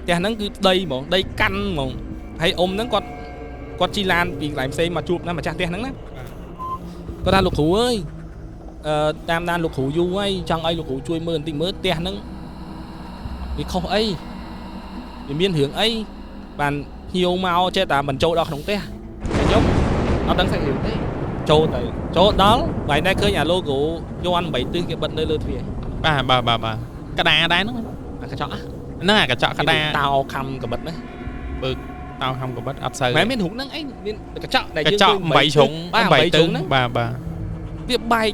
ផ្ទះហ្នឹងគឺដីហ្មងដីកាន់ហ្មងហើយអ៊ំហ្នឹងគាត់ជីឡានពីកន្លែងផ្សេងមកជួបណាម្ចាស់ផ្ទះហ្នឹងណាគាត់ថាលោកគ្រូអើយតាមដានលោកគ្រូយូរហើយចង់ឲ្យលោកគ្រូជួយមើលបន្តិចមើលផ្ទះហ្នឹងវាខុសអីវាមានរឿងអីបានភ្ញៀវមកចេះតែមិនចូលដល់ក្នុងផ្ទះខ្ញុំអត់ដឹងស្អីរឿងទេចូលដល់បែរតែឃើញអា logo យ័ន្ត8ទិសគេបិទនៅលើទ្វារបាទកដាដែរហ្នឹងអាកញ្ចក់ហ្នឹងអាកញ្ចក់កដាតោខំកបិតណាបើតោខំកបិតអត់សូវមិនមានរូបហ្នឹងអីមានកញ្ចក់ដែលយើងឃើញ8ជ្រុង8ទិសហ្នឹងបាទវាបែក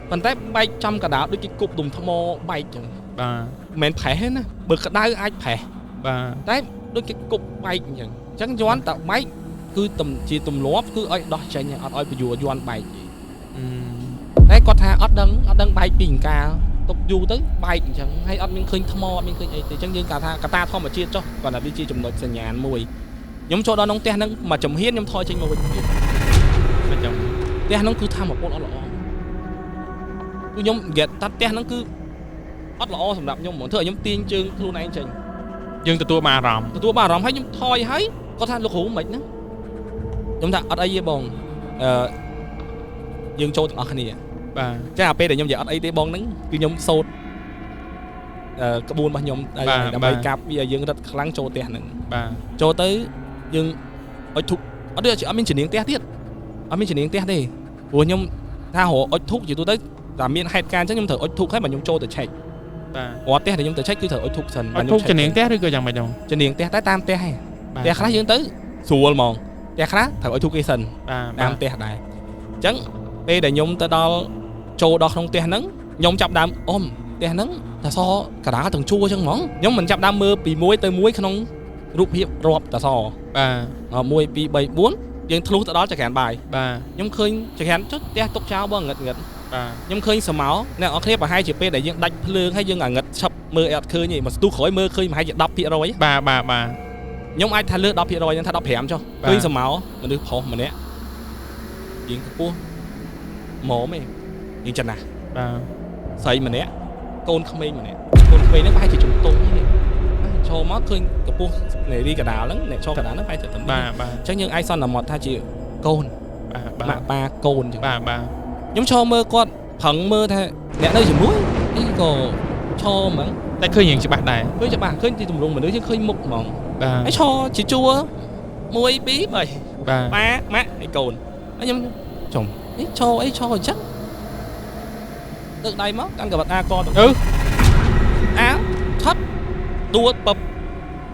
ប៉ុន្តែបែកចំកណ្ដាលដូចគេគប់ដុំថ្មបែកចឹងបាទមិនមែនប្រេះទេណាបើក្តៅអាចប្រេះបាទតែដូចគេគប់បែកអញ្ចឹងយន់តែបែកគឺជាទម្លាប់គឺឲ្យដោះចេញអត់ឲ្យពយួរយន់បែកតែគាត់ថាអត់ដឹងបែកពីអង្ការទុកយូរទៅបែកអញ្ចឹងហើយអត់មានឃើញថ្មអត់មានឃើញអីទេអញ្ចឹងយើងគាត់ថាកតាធម្មជាតិចុះគាត់ថាវាជាចំណុចសញ្ញាណមួយខ្ញុំចូលដល់ក្នុងផ្ទះហ្នឹងមកចំហៀនខ្ញុំថយចេញមកវិញទៀតអញ្ចឹងផ្ទះហ្នឹងគឺធម្មពលអត់ល្អគឺខ្ញុំនិយាយថាផ្ទះហ្នឹងគឺអត់ល្អសម្រាប់ខ្ញុំហ្មងធ្វើឲ្យខ្ញុំទាញជើងខ្លួនឯងចេញយើងទទួលបានអារម្មណ៍ហើយខ្ញុំថយហើយគាត់ថាលោកគ្រូមិនហ្នឹងខ្ញុំថាអត់អីទេបងយើងចូលទាំងអស់គ្នាបាទចាពេលដែលខ្ញុំនិយាយអត់អីទេបងហ្នឹងគឺខ្ញុំសូត្រក្បួនរបស់ខ្ញុំដើម្បីកាប់វាយើងរត់ខ្លាំងចូលផ្ទះហ្នឹងបាទចូលទៅយើងអុជធូបអត់មានជំនាញផ្ទះទៀតអត់មានជំនាញផ្ទះទេព្រោះខ្ញុំថារអុជធូបជាទូទៅតែមានហេតុការណ៍អញ្ចឹងខ្ញុំត្រូវអុជធូបហើយបើខ្ញុំចូលទៅឆែកបាទផ្ទះដែលខ្ញុំទៅឆែកគឺត្រូវអុជធូបសិនអុជធូបជំនាញផ្ទះឬក៏យ៉ាងម៉េចហ្នឹងជំនាញផ្ទះតែតាមផ្ទះហ្នឹងផ្ទះខ្លះយើងទៅស្រួលហ្មងផ្ទះខ្លះត្រូវអុជធូបគេសិនតាមផ្ទះដែរអញ្ចឹងពេលដែលខ្ញុំទៅដល់ចូលដល់ក្នុងផ្ទះហ្នឹងខ្ញុំចាប់ដើមអ៊ំផ្ទះហ្នឹងតសកដាលទាំងជួរអញ្ចឹងហ្មងខ្ញុំមិនចាប់ដើមមើលពី1ទៅ1ក្នុងរូបភាពរាប់តសបាទ1 2 3 4យើងធ្លុះទៅដល់ចក្រានបាយបាទខ្ញុំឃើញចក្រានចុះផ្ទះទុកចោលបងងឹតបាទខ្ញុំឃើញសមោអ្នកនរគ្នាប្រហែលជាពេលដែលយើងដាច់ភ្លើងហើយយើងងឹតឆាប់មើលអត់ឃើញទេមកស្ទុះក្រោយមើលឃើញប្រហែលជា10%បាទខ្ញុំអាចថាលើ10%ហ្នឹងថា15ចុះឃើញសមោមនុស្សប្រុសម្នាក់យើងខ្ពស់ម៉មឯងយើងចិនណាបាទស្រីម្នាក់កូនក្មេងម្នាក់កូនក្មេងហ្នឹងប្រហែលជាជំទង់នេះចូលមកឃើញកម្ពស់នៃរីកដាលហ្នឹងអ្នកចូលកដាលហ្នឹងប្រហែលជាតំបាទអញ្ចឹងយើងអាចសន្មតថាជាកូនបាទម៉ាក់ប៉ាកូនអញ្ចឹងបាទខ្ញុំឈរមើលគាត់ប្រឹងមើលថាអ្នកនៅជាមួយអីក៏ឈរហ្មងតែឃើញយ៉ាងច្បាស់ដែរឃើញទីទម្រង់មនុស្សយើងឃើញមុខហ្មងបាទហើយឈរជាជួរ1 2 3បាទប៉ាម៉ាក់ហើយកូនហើយខ្ញុំចំអីឈរអញ្ចឹងលើកដៃមកកាន់កបិតអាកទៅអាថត់ដួលពឹប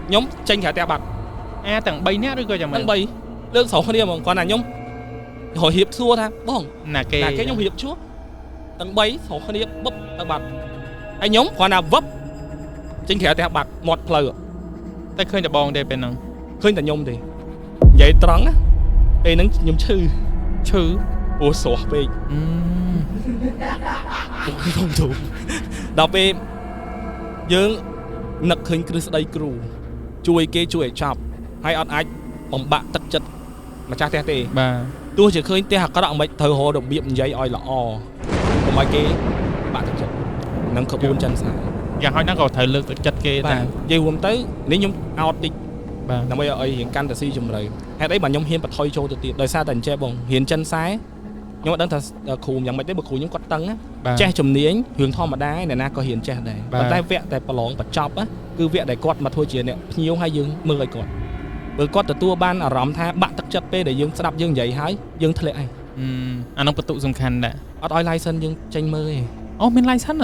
ខ្ញុំចេញក្រៅផ្ទះបាត់អាទាំង3នាក់ឬក៏យ៉ាងម៉េចទាំង3លើកស្រុកគ្នាហ្មងគាត់ថាខ្ញុំរហៀបសួរថាបងណាគេខ្ញុំរៀបជួទាំង3ស្រុកគ្នាបឹបទៅបាត់ហើយខ្ញុំគ្រាន់តែវឹបចេញក្រៅផ្ទះបាត់មាត់ផ្លូវតែឃើញតែបងទេពេលហ្នឹងឃើញតែខ្ញុំទេនិយាយត្រង់ណាពេលហ្នឹងខ្ញុំឈឺអូស្រស់ពេកដល់ពេលយើងនឹកឃើញគ្រឹះស្ដីគ្រូជួយគេជួយឲ្យចប់ហើយអត់អាចបំបាក់ទឹកចិត្តម្ចាស់ផ្ទះទេបាទទោះជាឃើញផ្ទះអាក្រក់មិនត្រូវរករបៀបនិយាយឲ្យល្អកុំឲ្យគេបាក់ទឹកចិត្តនឹងក្បួនចិនសាយ៉ាងហោចណាស់ក៏ត្រូវលើកទឹកចិត្តគេដែរនិយាយរួមទៅនេះខ្ញុំអោតតិចបាទដើម្បីឲ្យរៀងកាន់តែស៊ីជម្រៅហេតុអីបាទខ្ញុំហ៊ានបន្ថយចូលទៅទៀតដោយសារតែអញ្ចេះបងរៀនចិនសែខ្ញុំអត់ដឹងថាគ្រូយ៉ាងម៉េចទេបើគ្រូខ្ញុំគាត់តឹងចេះជំនាញរឿងធម្មតាអ្នកណាក៏រៀនចេះដែរប៉ុន្តែវគ្គតែប្រឡងបញ្ចប់គឺវគ្គដែលគាត់មកធ្វើជាអ្នកភ្ញៀវហើយយើងមើលឲ្យគាត់បើគាត់ទទួលបានអារម្មណ៍ថាបាក់ទឹកចិត្តពេលដែលយើងស្ដាប់យើងនិយាយហើយយើងធ្លាក់ហើយអានោះបន្ទុកសំខាន់ដែរអត់ឲ្យ license យើងចេញមើលទេអូមាន license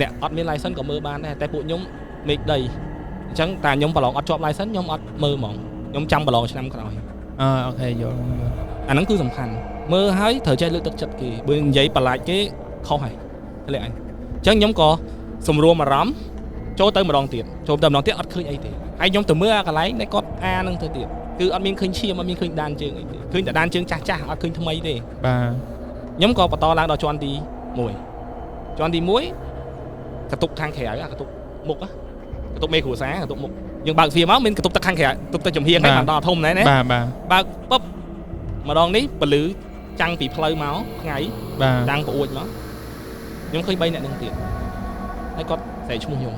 អ្នកអត់មាន license ក៏មើលបានដែរតែពួកខ្ញុំមេឃដីអញ្ចឹងតែខ្ញុំប្រឡងអត់ជាប់ license ខ្ញុំអត់មើលហ្មងខ្ញុំចាំប្រឡងឆ្នាំក្រោយអូខេយល់អាហ្នឹងគឺសំខាន់មើលហើយត្រូវចេះលើកទឹកចិត្តគេបើនិយាយបន្លាចគេខុសហើយធ្លាក់ហើយអញ្ចឹងខ្ញុំក៏សម្រួមអារម្មណ៍ចូលទៅម្ដងទៀតអត់ឃើញអីទេហើយខ្ញុំទៅមើលអាកន្លែងដែលគាត់ហ្នឹងទៅទៀតគឺអត់មានឃើញឈាមអត់មានឃើញដានជើងអីទេឃើញតែដានជើងចាស់អត់ឃើញថ្មីទេបាទខ្ញុំក៏បន្តឡើងដល់ជាន់ទី1កតុកខាងក្រៅកតុកមុខកតុកមេគ្រួសារកតុកមុខយើងបើកទ្វារមកមានកតុកទឹកខាងក្រៅទុកទៅចំហៀងហើយបានដល់ធំណែណាបើកពឹបម្ដងនេះពលឺចាំងពីផ្លូវមកថ្ងៃចាំងប្អួចមកខ្ញុំឃើញ3នាក់នឹងទៀតហើយគាត់ស្រែកឈ្មោះខ្ញុំ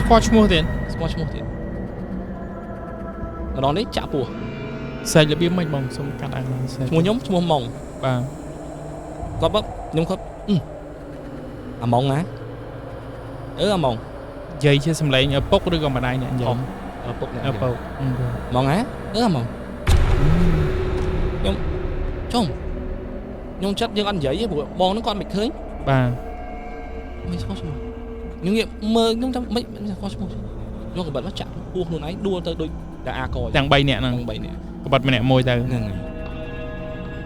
ស្គាល់ឈ្មោះទៀត ម្ដងនេះចាក់ពោះ សេចរបៀបមិនបងសុំកាត់ឲ្យបានសេច ឈ្មោះខ្ញុំឈ្មោះម៉ុង បាទ គាត់បើខ្ញុំគាត់អាម៉ុងណាអាម៉ុង និយាយជាសំឡេងឪពុកឬក៏ម្ដាយអ្នកនិយាយ ឪពុកអ្នក ឪពុក ម៉ុងណាអាម៉ុងខ្ញុំចុងខ្ញុំចិត្តយើងអត់និយាយទេព្រោះបងហ្នឹងគាត់មិនឃើញ បាទ មិនស្គាល់ឈ្មោះខ្ញុំងាកមើលខ្ញុំថាមិនស្គាល់ឈ្មោះយកកបិតមកចាក់ពោះខ្លួនឯងដួលទៅដូចតែអាក ទាំង3នាក់ហ្នឹង 3នាក់ ក្បត់ម្នាក់មួយទៅ ហ្នឹងហើយ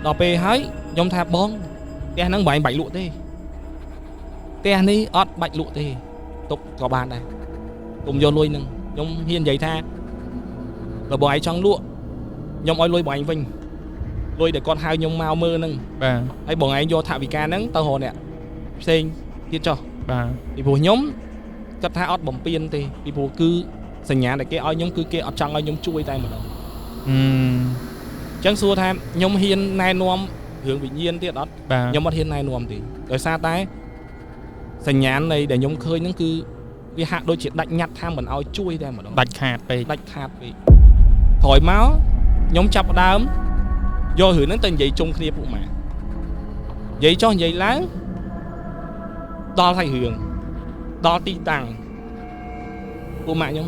ដល់ពេលហើយខ្ញុំថាបងផ្ទះហ្នឹងមិនបាច់លក់ទេផ្ទះនេះអត់បាច់លក់ទេទុកក៏បានដែរគុំយកលុយហ្នឹងខ្ញុំហ៊ាននិយាយថាបើបងឯងចង់លក់ខ្ញុំឲ្យលុយបងឯងវិញលុយដែលគាត់ហៅខ្ញុំមកមើលហ្នឹង បាទ ហើយបងឯងយកថវិកាហ្នឹងទៅរកអ្នកផ្សេងទៀតចុះ បាទ ពីព្រោះខ្ញុំគាត់ថាអត់បំពេញទេពីព្រោះគឺសញ្ញាដែលគេឲ្យខ្ញុំគឺគេអត់ចង់ឲ្យខ្ញុំជួយតែម្ដង អញ្ចឹងសួរថាខ្ញុំហ៊ានណែនាំរឿងវិញ្ញាណទៀតអត់ បាទ ខ្ញុំអត់ហ៊ានណែនាំទេដោយសារតែសញ្ញាណនៃដែលខ្ញុំឃើញហ្នឹងគឺវាហាក់ដូចជាដាច់ញ៉ាត់ថាមិនឲ្យជួយតែម្ដង ដាច់ខាតពេក ដាច់ខាតពេកក្រោយមកខ្ញុំចាប់ផ្ដើមយករឿងហ្នឹងទៅនិយាយជុំគ្នាពួកម៉ានិយាយចុះនិយាយឡើងដល់ហើយរឿងដល់ទីតាំងពួកម៉ាខ្ញុំ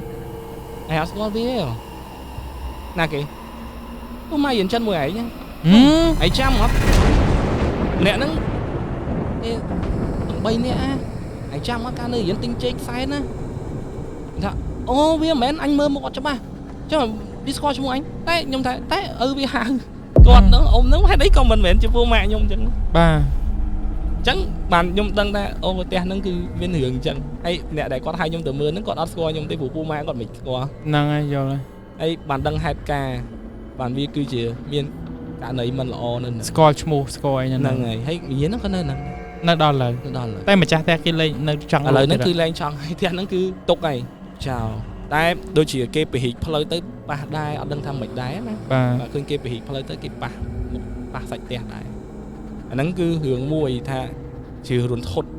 ឯងអត់ស្គាល់វាទេណាគេពួកម៉ាយើងចិនមួយឯង ឯងចាំអត់ម្នាក់ហ្នឹង3នាក់ឯងចាំអត់កាលនៅរៀនទិញចេកខ្សែណាថាអូវាមិនមែនអញមើលមុខអត់ច្បាស់ចុះវាស្គាល់ឈ្មោះអញតែខ្ញុំថាតែវាហៅគាត់ហ្នឹងអ៊ំហ្នឹងហេតុអីក៏មិនមែនជាពូម៉ាក់ខ្ញុំអញ្ចឹង បាទ អញ្ចឹងបានខ្ញុំដឹងថាអូផ្ទះហ្នឹងគឺមានរឿងអញ្ចឹងហើយអ្នកដែលគាត់ហៅខ្ញុំទៅមើលហ្នឹងគាត់អត់ស្គាល់ខ្ញុំទេព្រោះពូម៉ាក់គាត់មិនស្គាល់ ហ្នឹងហើយយល់ហើយ ហើយបានដឹងហេតុការណ៍បានវាគឺជាមានករណីមិនល្អនៅហ្នឹង ស្គាល់ឈ្មោះស្គាល់អីហ្នឹង ហើយហើយវិញ្ញាណហ្នឹងក៏នៅហ្នឹង នៅដល់ឡើយ ទៅដល់ហើយ តែម្ចាស់ផ្ទះគេលេងនៅចង់ ឥឡូវហ្នឹងគឺលែងចង់ហើយផ្ទះហ្នឹងគឺទុកហើយចោលតែដូចជាគេពហិកផ្លូវទៅប៉ះដែរអត់ដឹងថាមិនដែរណា បាទ ឃើញគេពហិកផ្លូវទៅគេប៉ះមុខប៉ះសាច់ផ្ទះដែរអាហ្នឹងគឺរឿងមួយថាជារន្ធត់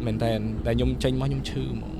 មែនតើតែខ្ញុំចេញមកខ្ញុំឈឺហ្មង